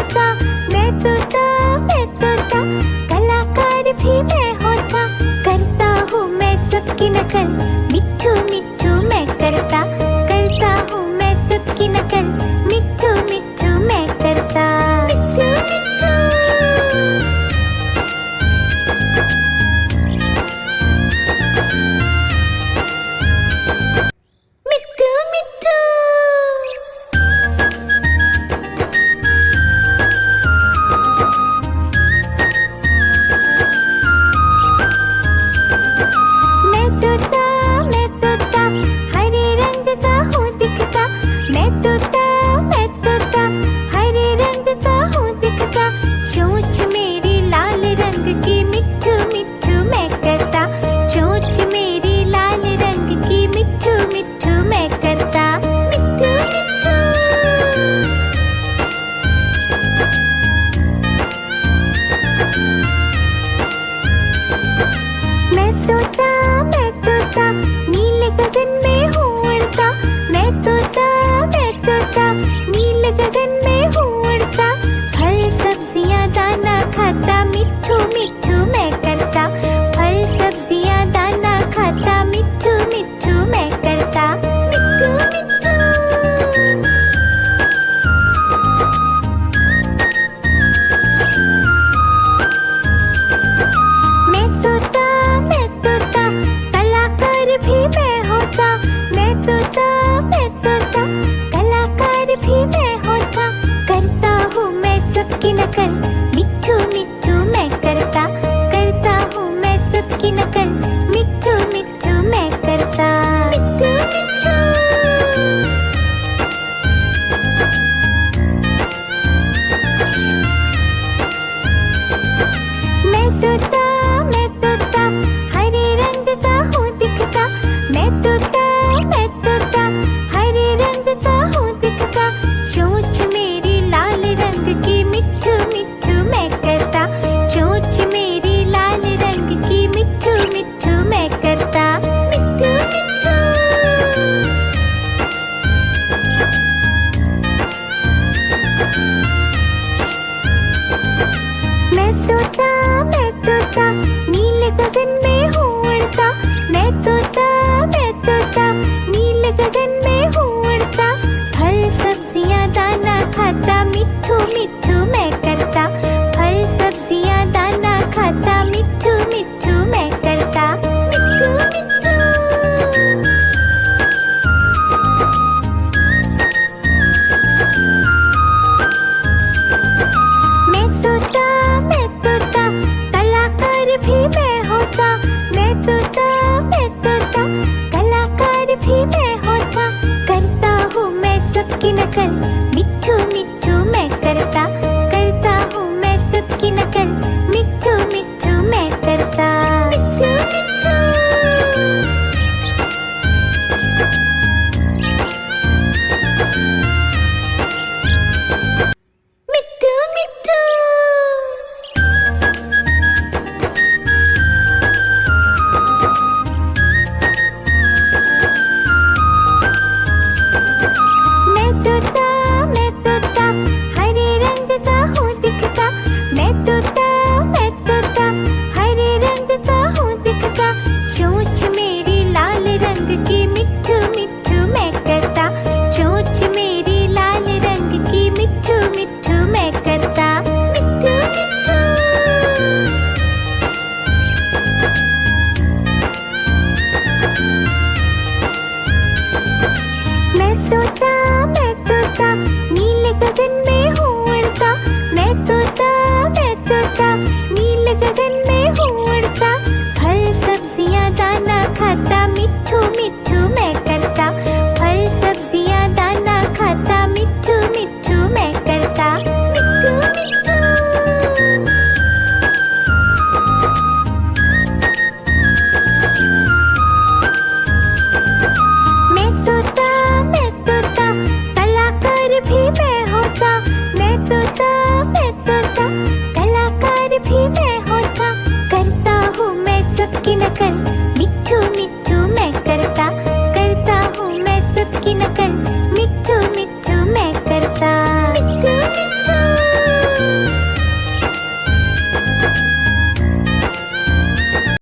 होता, मैं तोता, मैं तोता, कलाकार भी मैं होता। करता हूँ मैं सबकी नकल, मिट्ठू मिट्ठू मैं करता हूँ मैं सबकी नकल, मिट्ठू मिट्ठू मैं करता। मिट्ठू मिट्ठू मिट्ठू मिट्ठू। मैं तोता, हरे रंग का हूँ दिखता। मैं तोता, हरे रंग का हूँ दिखता। चोंच मेरी लाल रंग की, मिट्ठू मिट्ठू मैं करता। चोंच मेरी लाल रंग की, मिट्ठू मिट्ठू मैं करता। मिट्ठू मिट्ठू मैं तोता, नीले गगन में हूँ उड़ता। मैं तोता, नीले गगन में हूँ उड़ता। फल सब्जियाँ दाना खाता, मिट्ठू मिट्ठू मैं करता। फल सब्जियाँ दाना खाता, मिट्ठू मिट्ठू मैं करता। मिट्ठू मिट्ठू मैं तोता, कलाकार भी मैं होता। मैं तोता, कलाकार भी मैं होता। करता हूँ मैं सबकी नकल, मिट्ठू मिट्ठू मैं करता हूँ मैं सबकी नकल, मिट्ठू मिट्ठू मैं करता। मिट्ठू मिट्ठू मैं तोता, हरे रंग का हूँ दिखता। मैं तोता, हरे रंग का हूँ दिखता। चोंच मेरी लाल रंग की, मिट्ठू मिट्ठू मैं करता। चोंच मेरी लाल रंग की, मिट्ठू मिट्ठू मैं करता। मिट्ठू मिट्ठू मैं तोता, नीले गगन में हूँ उड़ता। मैं तोता, नीले गगन में हूँ उड़ता। फल सब्जियाँ दाना खाता, मिट्ठू मिट्ठू